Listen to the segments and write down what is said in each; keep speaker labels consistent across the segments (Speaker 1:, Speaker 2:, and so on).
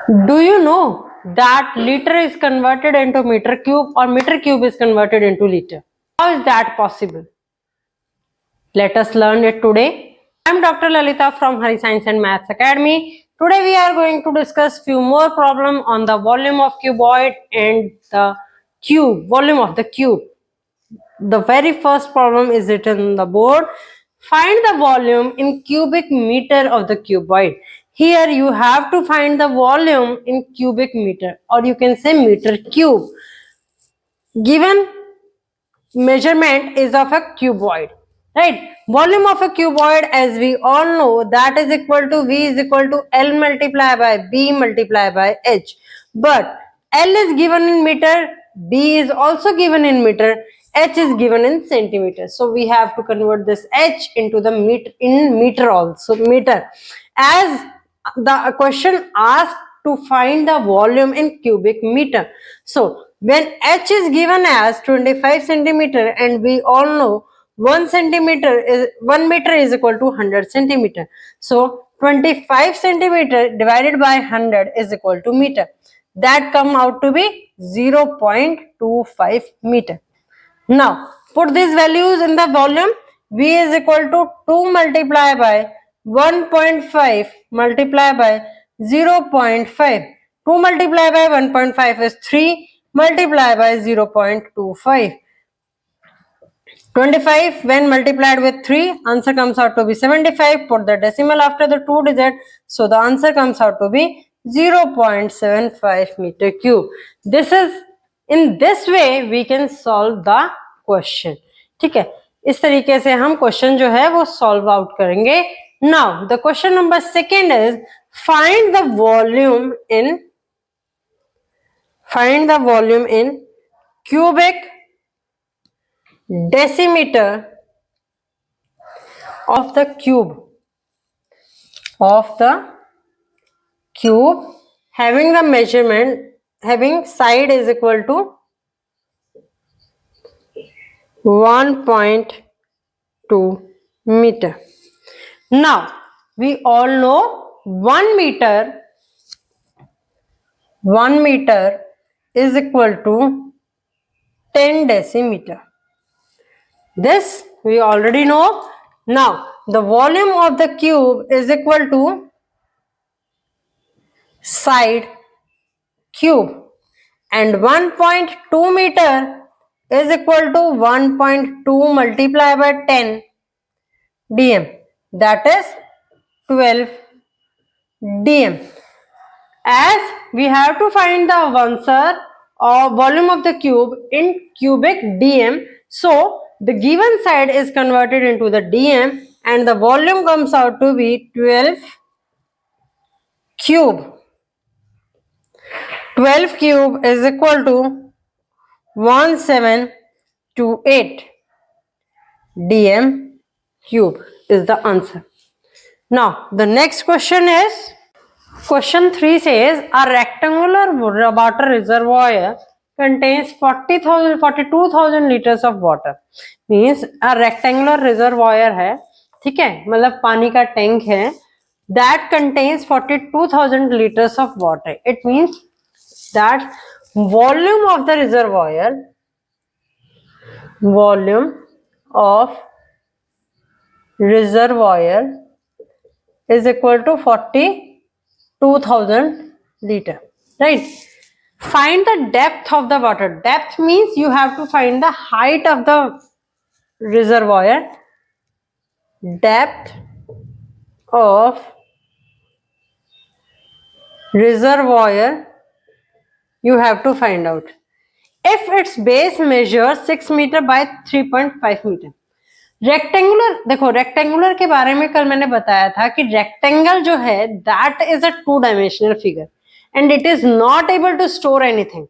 Speaker 1: Do you know that liter is converted into meter cube or meter cube is converted into liter? How is that possible? Let us learn it today. I am Dr. Lalita from Hari Science and Maths Academy. Today we are going to discuss few more problems on the volume of cuboid and the volume of the cube. The very first problem is written on the board. Find the volume in cubic meter of the cuboid. Here you have to find the volume in cubic meter, or you can say meter cube. Given measurement is of a cuboid, right? Volume of a cuboid, as we all know, that is equal to V is equal to L multiplied by B multiplied by H. But L is given in meter, B is also given in meter, H is given in centimeter. So we have to convert this H into the meter, in meter also, meter. As the question asked to find the volume in cubic meter. So when H is given as 25 centimeter, and we all know 1 meter is equal to 100 centimeter. So 25 centimeter divided by 100 is equal to meter. That come out to be 0.25 meter. Now put these values in the volume. V is equal to 2 multiplied by 1.5 multiplied by 0.5. 2 multiplied by 1.5 is 3 multiplied by 0.25. 25 when multiplied with 3, answer comes out to be 75. Put the decimal after the 2 digit, so the answer comes out to be 0.75 meter cube. This is, in this way we can solve the question. ठीक है, इस तरीके से हम question जो है वो solve out करेंगे. Now the question number second is find the volume in cubic decimeter of the cube having the measurement, having side is equal to 1.2 meter. Now we all know 1 meter is equal to 10 decimeter. This we already know. Now the volume of the cube is equal to side cube, and 1.2 meter is equal to 1.2 multiplied by 10 dm, that is 12 dm. As we have to find the answer or volume of the cube in cubic dm, so the given side is converted into the dm and the volume comes out to be 12 cube. 12 cube is equal to 1728 dm cube is the answer. Now the next question is, question 3 says a rectangular water reservoir contains 42,000 liters of water. Means a rectangular reservoir है, ठीक है, मतलब पानी का tank है, that contains 42,000 liters of water. It means that volume of the reservoir is equal to 42,000 liter, right? Find the depth of the water. Depth means you have to find the height of the reservoir. Depth of reservoir you have to find out. If its base measures 6 meter by 3.5 meter. Rectangular, देखो rectangular के बारे में कल मैंने बताया था कि rectangle जो है that is a 2 dimensional figure and it is not able to store anything,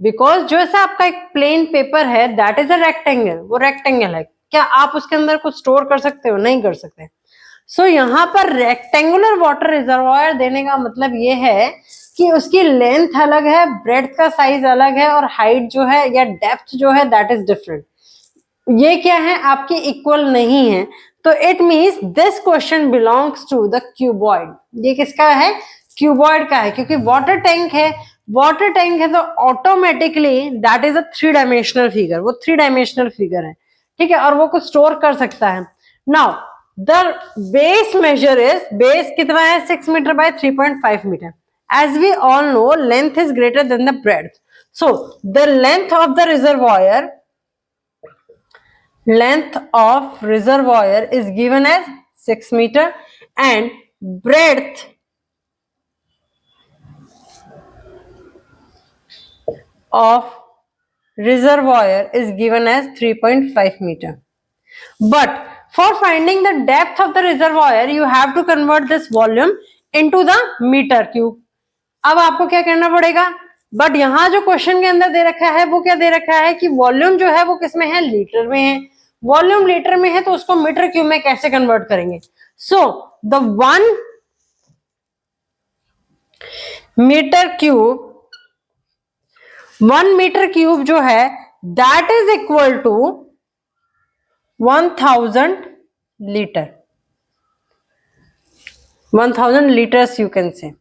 Speaker 1: because जो ऐसा आपका एक प्लेन पेपर है दैट इज अ रेक्टेंगल, वो रेक्टेंगल है, क्या आप उसके अंदर कुछ स्टोर कर सकते हो? नहीं कर सकते. सो यहाँ पर रेक्टेंगुलर वाटर रिजर्वायर देने का मतलब ये है कि उसकी लेंथ अलग है, ब्रेड्थ का साइज अलग है और हाइट जो है या डेप्थ जो है दैट इज डिफरेंट. ये क्या है, आपके इक्वल नहीं है. तो it means this question belongs to the cuboid. ये किसका है? क्यूबॉइड का है, क्योंकि वाटर टैंक है, वाटर टैंक है तो automatically that is a 3 dimensional figure, वो 3 डायमेंशनल फिगर है, ठीक है, और वो कुछ स्टोर कर सकता है। Now the base measure is, base कितना है 6 metre by 3.5 metre. As we all know length is greater than the breadth, so the length of the reservoir, length of reservoir is given as 6 meter and breadth of reservoir is given as 3.5 meter. But for finding the depth of the reservoir you have to convert this volume into the meter cube. अब आपको क्या करना पड़ेगा, but यहां जो question के अंदर दे रखा है वो क्या दे रखा है कि वॉल्यूम जो है वो किस में है, लीटर में है। वॉल्यूम लीटर में है तो उसको मीटर क्यूब में कैसे कन्वर्ट करेंगे। So the 1 metre cube, 1 metre cube जो है that is equal to 1000 litre, 1000 litres you can say,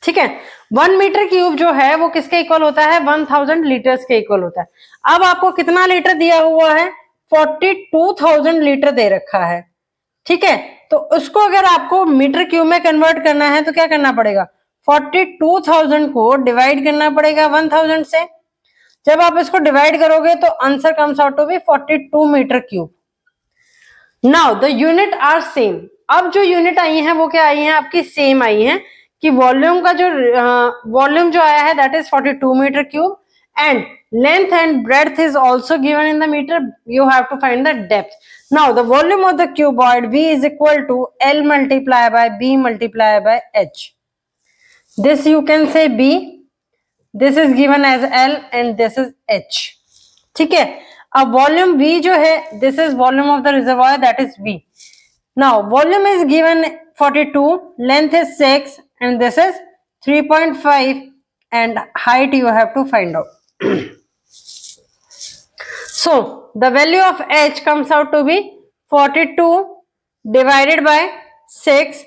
Speaker 1: ठीक है। 1 मीटर क्यूब जो है वो किसके इक्वल होता है, 1000 लीटर्स के इक्वल होता है। अब आपको कितना लीटर दिया हुआ है, 42,000 लीटर दे रखा है, ठीक है। तो उसको अगर आपको मीटर क्यूब में कन्वर्ट करना है तो क्या करना पड़ेगा, 42,000 को डिवाइड करना पड़ेगा 1000 से। जब आप इसको डिवाइड करोगे तो answer comes out to be 42 metre cube. Now the unit are same. अब जो यूनिट आई है वो क्या आई है, आपकी सेम आई है कि वॉल्यूम का जो वॉल्यूम जो आया है that is 42 metre cube and length and breadth is also given in the metre, you have to find the depth. Now the volume of the cuboid V is equal to L multiplied by B multiplied by H. This you can say B, this is given as L and this is H, ठीक है। अब volume V जो है this is volume of the reservoir that is V. Now volume is given 42, length is 6 and this is 3.5 and height you have to find out. So the value of H comes out to be 42 divided by 6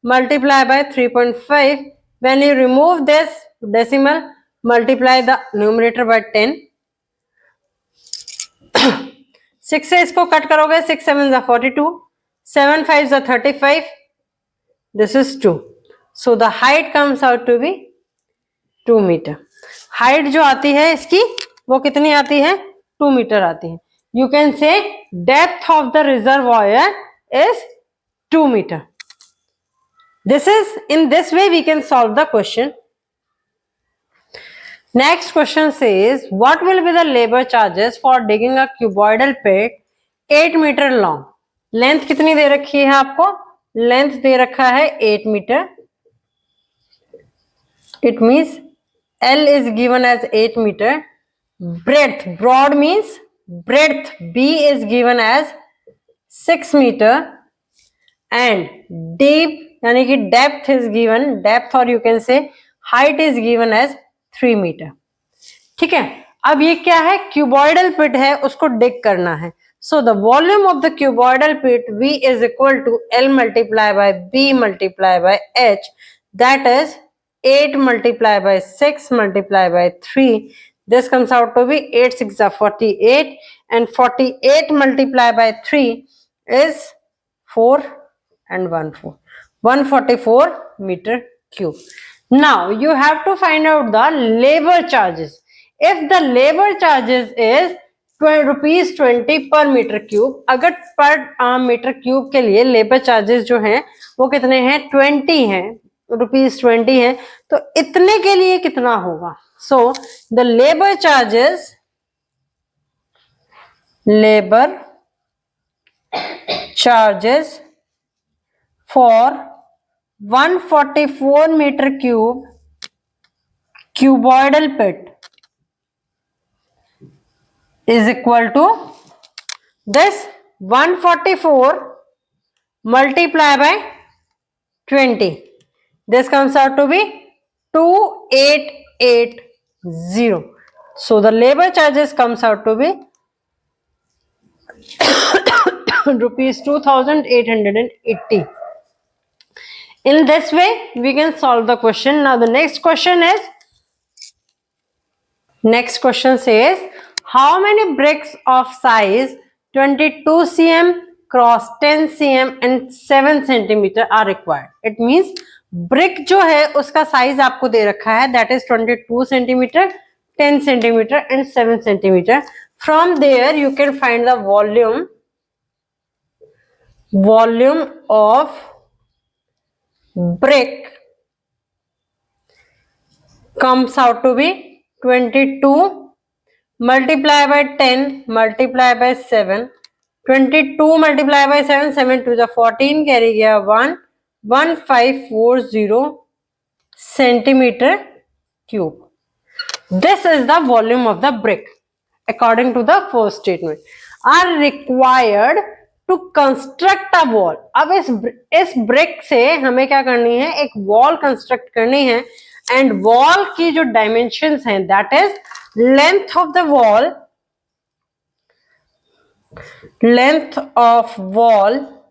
Speaker 1: multiplied by 3.5. When you remove this decimal, multiply the numerator by 10. 6 से इसको cut करोगे, 6 7 is 42, 7 5 is 35, this is 2. So the height comes out to be 2 meter. Height जो आती है इसकी वो कितनी आती है, 2 मीटर आती है। You can say depth of the reservoir is 2 meter. This is, in this way we can solve the question. Next question says, what will be the labor charges for digging a cuboidal pit 8 meter long? Length कितनी दे रखी है आपको, length दे रखा है 8 meter. It means L is given as 8 meter. Breadth, broad means breadth B is given as 6 meter and deep यानी कि depth is given, depth or you can say height is given as 3 meter, ठीक है। अब ये क्या है, cuboidal पिट है, उसको डिग करना है। So the volume of the cuboidal pit V is equal to L multiplied by B multiplied by H, that is 8 multiplied by 6 multiplied by 3. This comes out to be 8 6 are 48 and 48 multiplied by 3 is 4 and 1 4, 144 meter cube. Now you have to find out the labor charges. If the labor charges is rupees 20 पर metre cube, अगर पर metre cube के लिए labour charges जो हैं वो कितने हैं, 20 हैं, रुपीज 20 हैं, तो इतने के लिए कितना होगा। So the labour charges for 144 meter cube cuboidal pit is equal to this 144 multiplied by 20. This comes out to be 2880. So the labor charges comes out to be rupees 2880. In this way we can solve the question. Now the next question says how many bricks of size 22 cm cross 10 cm and 7 centimeter are required. It means brick जो है उसका size आपको दे रखा है, that is 22 centimeter, 10 centimeter and 7 centimeter. From there you can find the volume of brick comes out to be 22 multiply by 10 multiply by 7, 22 multiply by 7, 7 to the 14 carry गया 1540 centimeter cube. This is the volume of the brick according to the first statement. Are required to construct a wall. अब इस brick से हमें क्या करनी है, एक wall construct करनी है and wall की जो dimensions हैं that is length of wall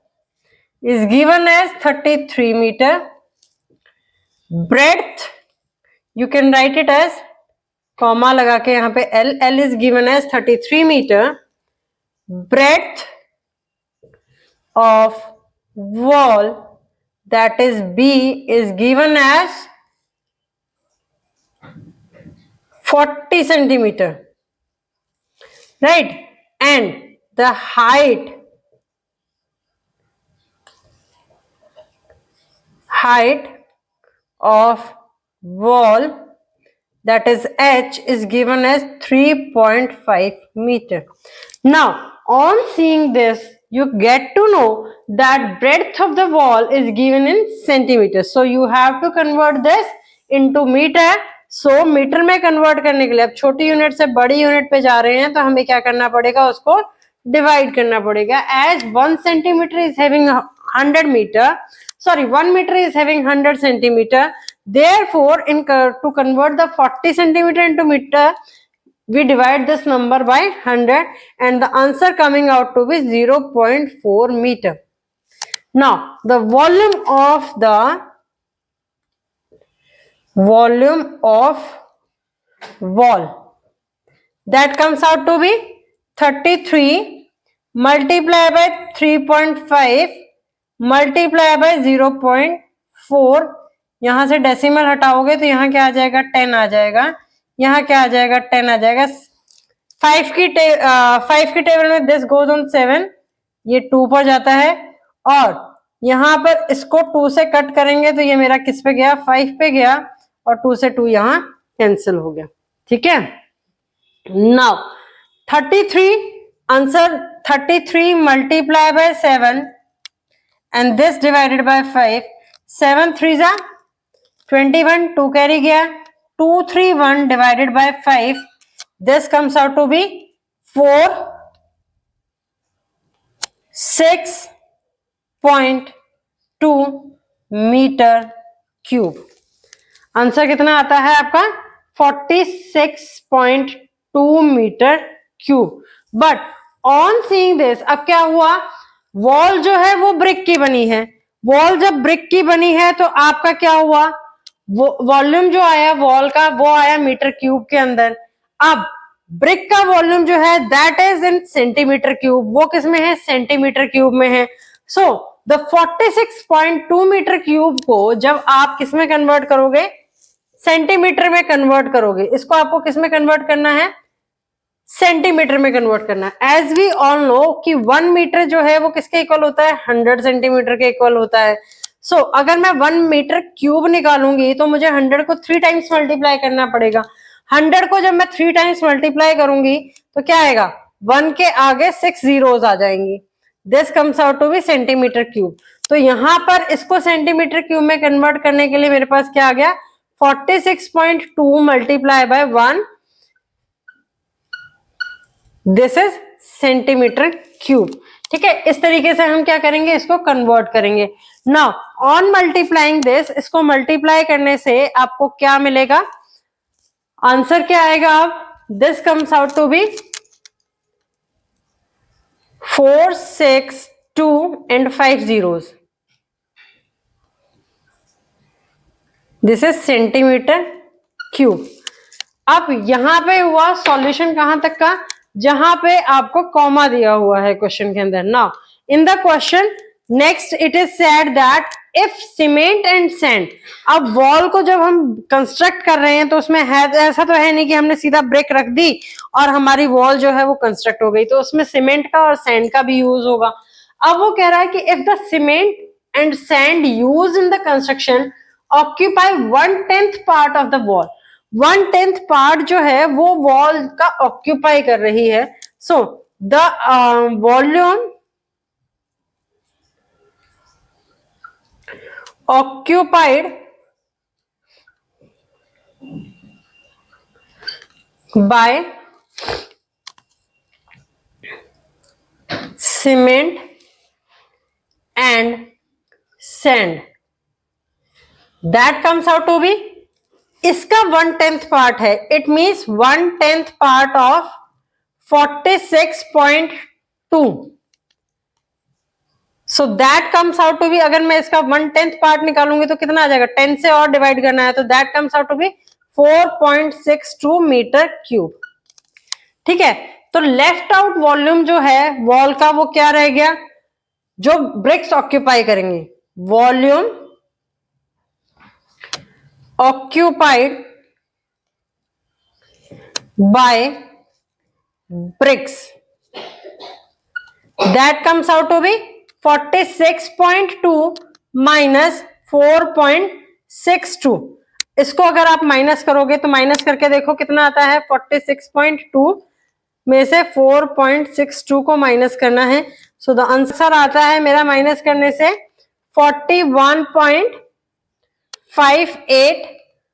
Speaker 1: is given as 33 meter. Breadth you can write it as comma लगा के यहाँ पे L is given as 33 meter. Breadth of wall that is B is given as 40 centimeter, right? And the height of wall that is H is given as 3.5 meter. Now on seeing this you get to know that breadth of the wall is given in centimeters, so you have to convert this into meter. So metre में convert करने के लिए, अब छोटी unit से बड़ी unit पे जा रहे हैं तो हमें क्या करना पड़ेगा, उसको डिवाइड करना पड़ेगा. As 1 centimetre is having 100 metre, sorry 1 meter is having 100 centimeter, therefore to convert the 40 centimeter into meter we divide this number by 100 and the answer coming out to be 0.4 meter. Now the volume of wall that comes out to be 33 multiply by 3.5 multiply by 0.4. यहां से decimal हटाओगे तो यहाँ क्या आ जाएगा, 10 आ जाएगा. यहाँ क्या आ जाएगा, 10 आ जाएगा. 5 की टेबल में दिस गोज ऑन 7, ये 2 पर जाता है और यहाँ पर इसको 2 से कट करेंगे तो ये मेरा किस पे गया, 5 पे गया और 2 से 2 यहाँ कैंसिल हो गया. ठीक है. Now 33 answer 33 multiply by 7 and this divided by 5, 7 3s are 21, 2 carry गया, 231 divided by 5, this comes out to be 6.2 meter cube. Answer कितना आता है आपका, 46.2 metre cube. But on seeing this अब क्या हुआ, वॉल जो है वो ब्रिक की बनी है. वॉल जब ब्रिक की बनी है तो आपका क्या हुआ, वॉल्यूम जो आया वॉल का वो आया मीटर क्यूब के अंदर. अब ब्रिक का वॉल्यूम जो है that is in centimetre cube, वो किस में है, सेंटीमीटर क्यूब में है. सो द 46.2 मीटर क्यूब को जब आप किस में कन्वर्ट करोगे, सेंटीमीटर में कन्वर्ट करोगे. इसको आपको किस में कन्वर्ट करना है, सेंटीमीटर में कन्वर्ट करना है. एज वी ऑल नो कि 1 मीटर जो है वो किसके इक्वल होता है, 100 सेंटीमीटर के इक्वल होता है. सो अगर मैं 1 मीटर क्यूब निकालूंगी तो मुझे 100 को 3 टाइम्स मल्टीप्लाई करना पड़ेगा. 100 को जब मैं 3 टाइम्स मल्टीप्लाई करूंगी तो क्या आएगा, 1 के आगे 6 जीरोस आ जाएंगी. This comes out to be centimetre cube. तो यहां पर इसको सेंटीमीटर क्यूब में कन्वर्ट करने के लिए मेरे पास क्या आ गया, 46.2 multiply by 1, this is centimetre cube. ठीक है. इस तरीके से हम क्या करेंगे, इसको कन्वर्ट करेंगे. नाउ ऑन मल्टीप्लाइंग दिस, इसको मल्टीप्लाई करने से आपको क्या मिलेगा, आंसर क्या आएगा, अब this comes out to be 4, 6, 2 and 5 zeros. This is centimetre cube. अब यहां पे हुआ सॉल्यूशन कहां तक का, जहां पे आपको कॉमा दिया हुआ है क्वेश्चन के अंदर। Now in the question next it is said that if cement and sand, अब वॉल को जब हम कंस्ट्रक्ट कर रहे हैं तो उसमें है, ऐसा तो है नहीं कि हमने सीधा ब्रिक रख दी और हमारी वॉल जो है वो कंस्ट्रक्ट हो गई, तो उसमें सीमेंट का और सैंड का भी यूज होगा। अब वो कह रहा है कि if the cement and sand use in the construction occupy 1/10 part of the wall, 1/10 part जो है वो वॉल का ऑक्यूपाई कर रही है। So the volume occupied by cement and sand, that comes out to be, इसका 1/10 पार्ट है, it means 1/10 part of 46.2। So that comes out to be, अगर मैं इसका 1/10 पार्ट निकालूंगी तो कितना आ जाएगा, 10 से और डिवाइड करना है, तो that comes out to be 4.62 metre cube. ठीक है, तो लेफ्ट आउट वॉल्यूम जो है वॉल का वो क्या रह गया, जो ब्रिक्स ऑक्यूपाई करेंगे, volume occupied by bricks, that comes out to be 46.2 minus 4.62। इसको अगर आप माइनस करोगे तो माइनस करके देखो कितना आता है, 46.2 में से 4.62 को माइनस करना है। सो द आंसर आता है मेरा माइनस करने से 41.58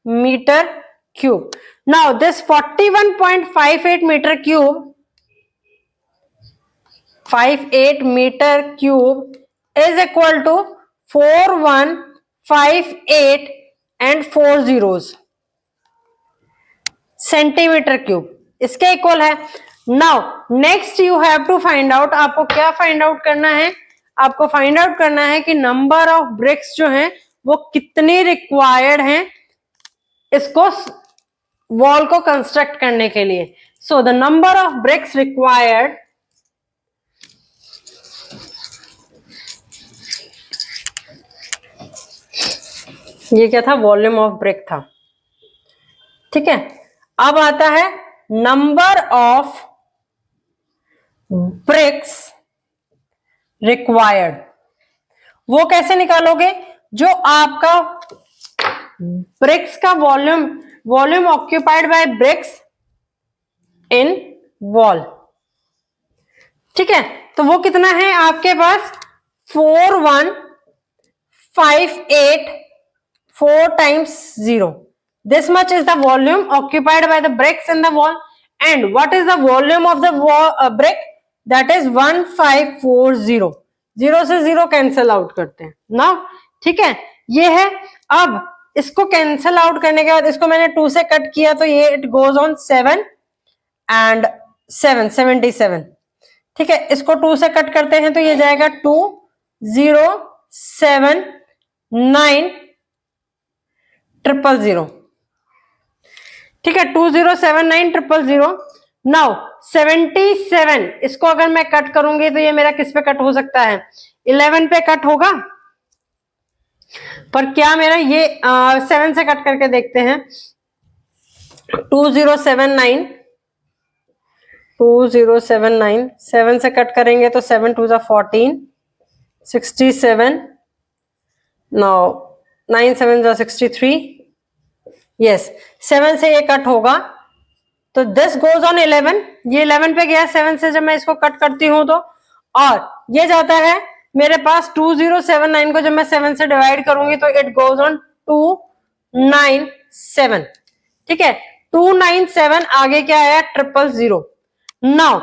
Speaker 1: metre cube. Now this 41.58 metre cube 58 metre cube is equal to 4158 and 4 zeros centimetre cube, इसके इक्वल है। Now next you have to find out, आपको क्या फाइंड आउट करना है, आपको फाइंड आउट करना है कि नंबर ऑफ ब्रिक्स जो हैं वो कितनी रिक्वायर्ड हैं इसको वॉल को कंस्ट्रक्ट करने के लिए। So the number of BRICS required ये क्या था, वॉल्यूम ऑफ ब्रिक था। ठीक है, अब आता है नंबर ऑफ ब्रिक्स रिक्वायर्ड। वो कैसे निकालोगे, जो आपका ब्रिक्स का volume occupied by BRICS in wall. ठीक है, तो वो कितना है आपके पास, 4158 4 times 0. This much is the volume occupied by the bricks in the wall. And what is the volume of the brick? That is 1540. 0 से 0 कैंसल आउट करते हैं ना। ठीक है, ये है। अब इसको कैंसल आउट करने के बाद इसको मैंने 2 से कट किया तो ये इट गोज ऑन 7 and 7 77। ठीक है, इसको 2 से कट करते हैं तो ये जाएगा 207900। ठीक है, 207900। नाउ 77, इसको अगर मैं कट करूंगी तो ये मेरा किस पे कट हो सकता है, 11 पे कट होगा। पर क्या मेरा ये 7 से कट करके देखते हैं, 2079 7 से कट करेंगे तो 7 2 14 67, नाउ 9 7 63। यस, 7 से ये कट होगा तो दिस गोज ऑन 11, ये 11 पे गया 7 से जब मैं इसको कट करती हूं तो, और ये जाता है मेरे पास 2079 को जब मैं 7 से डिवाइड करूंगी तो इट गोज ऑन 297। ठीक है, 297 आगे क्या आया, 000। नाउ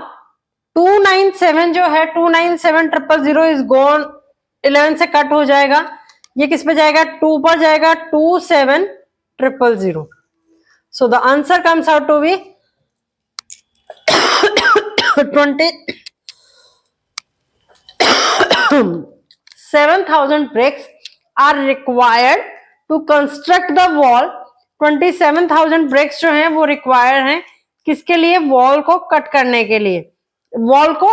Speaker 1: 297 जो है 297 इज गोन, 11 से कट हो जाएगा, ये किस पे जाएगा, 2 पर जाएगा, 27000। So the answer comes out to be 27,000 bricks are required to construct the wall, 27,000 bricks जो हैं वो रिक्वायर्ड हैं किसके लिए, वॉल को कट करने के लिए, वॉल को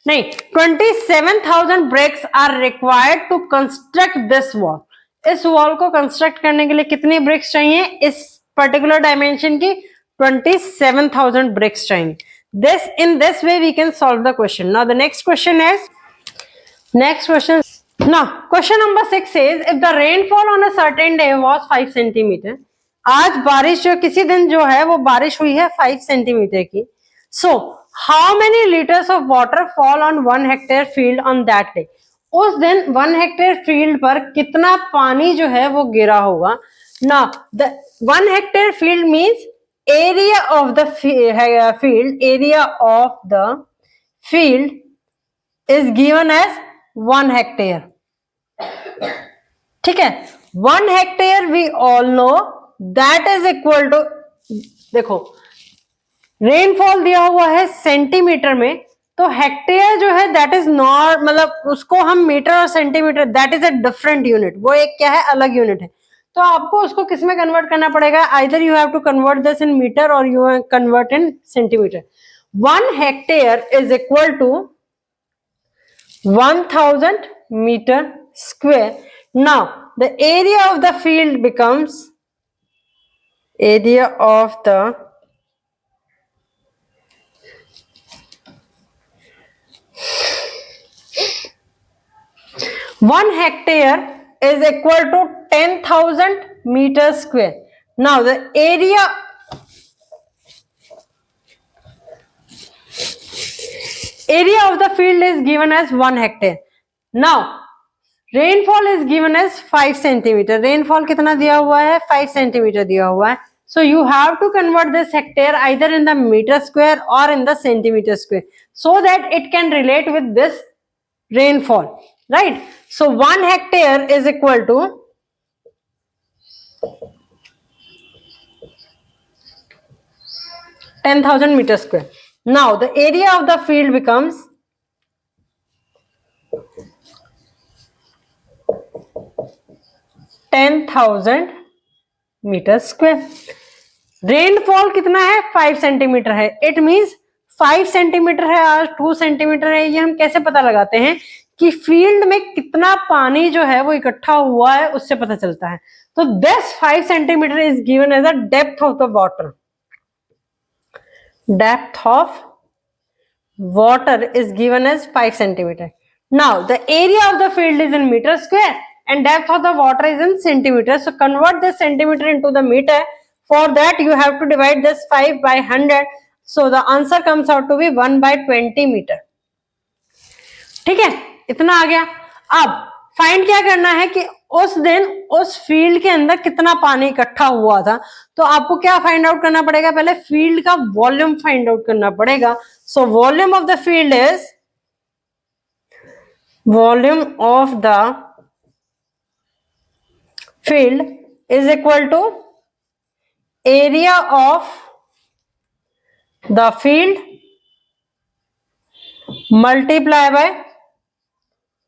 Speaker 1: नहीं, 27,000 bricks are required to construct this wall. इस वॉल को कंस्ट्रक्ट करने के लिए कितनी ब्रिक्स चाहिए, इस पर्टिकुलर डायमेंशन की 27,000 bricks चाहिए। This in this way we can solve the question. Now the next question is, now question number 6 says if the rainfall on a certain day was 5 centimeter, आज बारिश जो किसी दिन जो है वो बारिश हुई है 5 सेंटीमीटर की, so how many liters of water fall on 1 hectare field on that day? उस दिन 1 हेक्टेयर फील्ड पर कितना पानी जो है वो गिरा होगा। Now the 1 hectare field means area of the field is given as 1 hectare। ठीक है, 1 hectare we all know that is equal to, देखो रेनफॉल दिया हुआ है सेंटीमीटर में, तो हेक्टेयर जो है दैट इज नॉट, मतलब उसको हम मीटर और centimetre that is a different unit, वो एक क्या है, अलग यूनिट है। तो आपको उसको किस में कन्वर्ट करना पड़ेगा, either you have to convert this in metre और you convert in centimetre. 1 hectare is equal to 1000 metre square. Now the area of the field becomes, area of the 1 hectare is equal to 10,000 meters square. Now the area of the field is given as 1 hectare. Now rainfall is given as 5 centimeter. Rainfall कितना दिया हुआ है, 5 centimeter दिया हुआ है. So you have to convert this hectare either in the meter square or in the centimeter square so that it can relate with this rainfall, right? So 1 hectare is equal to 10,000 meter square. Now the area of the field becomes 10,000 metre square. Rainfall कितना है, 5 centimetre है। It means 5 centimetre है और 2 centimetre है। ये हम कैसे पता लगाते हैं कि फील्ड में कितना पानी जो है वो इकट्ठा हुआ है, उससे पता चलता है। तो this 5 centimetre is given as the depth of the water. Depth of water is given as 5 centimetre. Now the area of the field is in metre square and depth of the water is in centimeter. So convert this centimeter into the meter. For that you have to divide this 5 by 100. So the answer comes out to be 1 by 20 meter. ठीक है, इतना आ गया। अब find क्या करना है कि उस दिन उस फील्ड के अंदर कितना पानी इकट्ठा हुआ था। तो आपको क्या फाइंड आउट करना पड़ेगा, पहले फील्ड का वॉल्यूम फाइंड आउट करना पड़ेगा। So volume of the field is, volume of the field is equal to area of the field multiply by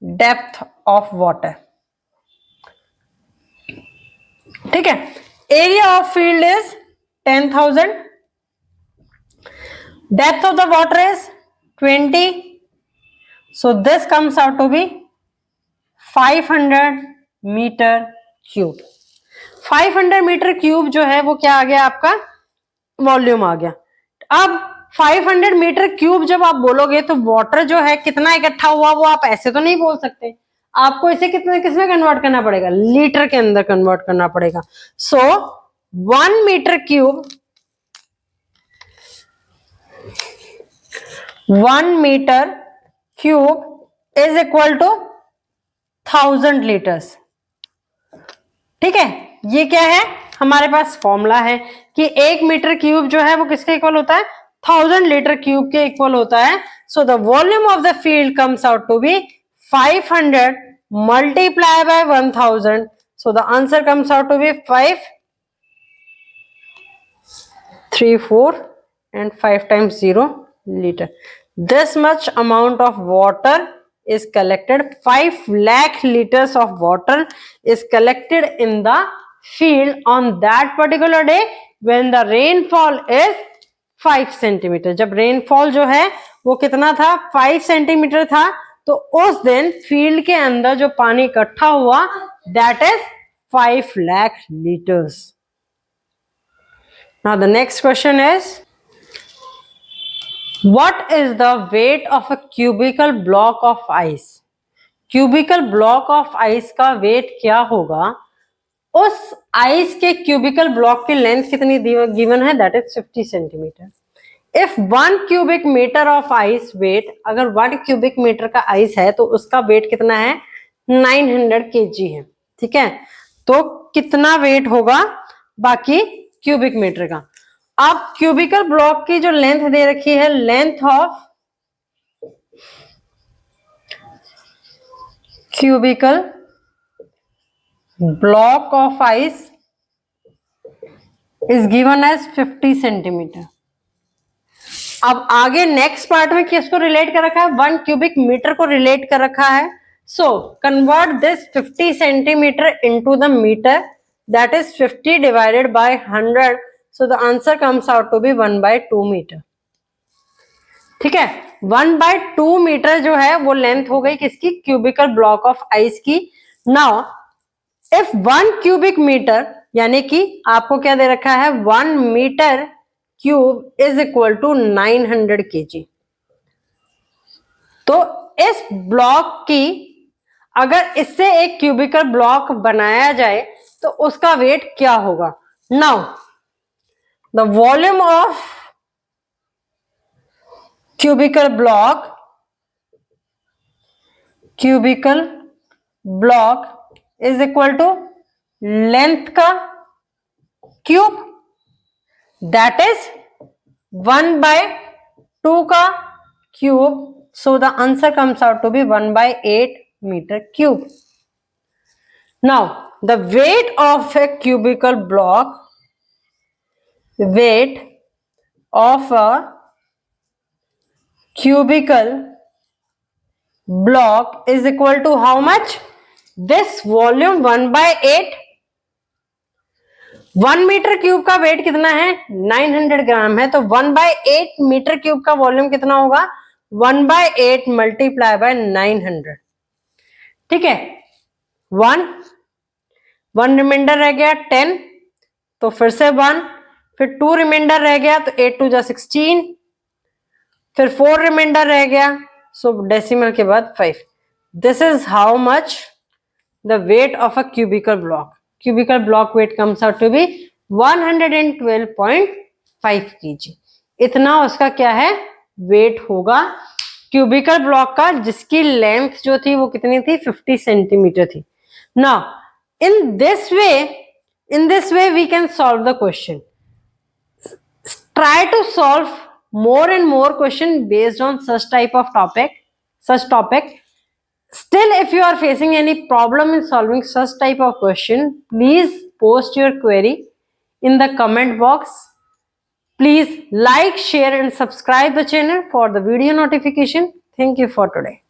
Speaker 1: depth of water। ठीक है, area of field is 10,000, depth of the water is 20, so this comes out to be 500 meter cube. 500 metre cube जो है वो क्या आ गया, आपका volume आ गया। अब 500 मीटर क्यूब जब आप बोलोगे तो वाटर जो है कितना इकट्ठा हुआ वो आप ऐसे तो नहीं बोल सकते, आपको इसे कितने किसमें कन्वर्ट करना पड़ेगा, लीटर के अंदर कन्वर्ट करना पड़ेगा। So 1 metre cube, 1 metre cube is equal to 1000 litres. ठीक है, ये क्या है, हमारे पास फॉर्मूला है कि 1 मीटर क्यूब जो है वो किसके इक्वल होता है, 1000 लीटर क्यूब के इक्वल होता है। So the volume of the field comes out to be 500 multiply by 1000। So the answer comes out to be 5, 3, 4 and 5 times 0 liter. This much amount of water is collected, 5 lakh liters of water is collected in the field on that particular day when the rainfall is 5 centimetre. जब rainfall जो है वो कितना था, 5 centimetre था, तो उस दिन फील्ड के अंदर जो पानी इकट्ठा हुआ that is 5 lakh litres. Now the next question is what is the weight of a cubical block of ice. Cubical block of ice का वेट क्या होगा? उस आइस के क्यूबिकल ब्लॉक की लेंथ कितनी गिवन है, that is 50 centimetre. If 1 cubic metre of ice weight, अगर 1 cubic metre का आइस है तो उसका वेट कितना है, 900 kg है। ठीक है, तो कितना वेट होगा बाकी क्यूबिक मीटर का। अब क्यूबिकल ब्लॉक की जो लेंथ दे रखी है, length of cubical block of ice is given as 50 centimetre. अब आगे नेक्स्ट पार्ट में किसको रिलेट कर रखा है, 1 क्यूबिक मीटर को रिलेट कर रखा है। So convert this 50 centimetre into the metre, that is 50 divided by 100, so the answer comes out to be 1/2 metre. ठीक है, 1/2 मीटर जो है वो लेंथ हो गई किसकी, क्यूबिकल ब्लॉक ऑफ आइस की। नाउ इफ 1 क्यूबिक मीटर, यानी कि आपको क्या दे रखा है, 1 metre cube is equal to 900 kg। तो इस ब्लॉक की अगर इससे एक क्यूबिकल ब्लॉक बनाया जाए तो उसका वेट क्या होगा। Now the volume of cubical block is equal to length का क्यूब, दैट इज 1/2 का cube, so the answer comes out to be 1/8 meter cube. Now the weight of a cubical block, weight of a cubical block is equal to how much, this volume 1/8। 1 metre cube का wait कितना है, 900 ग्राम है, तो 1/8 metre cube का volume कितना होगा, 1/8 multiply by 900। ठीक है, 1 रिमाइंडर रह गया 10, तो फिर से 1, फिर 2 रिमाइंडर रह गया तो 8 2 जा 16, फिर 4 रिमाइंडर रह गया, सो डेसिमल के बाद 5। This is how much the weight of a cubical block. Cubical block weight comes out to be 112.5 kg। इतना उसका क्या है, वेट होगा क्यूबिकल ब्लॉक का, जिसकी लेंथ जो थी वो कितनी थी, 50 सेंटीमीटर थी। Now in this way we can solve the question. Try to solve more and more question based on such topic. Still, if you are facing any problem in solving such type of question, please post your query in the comment box. Please like, share and subscribe the channel for the video notification. Thank you for today.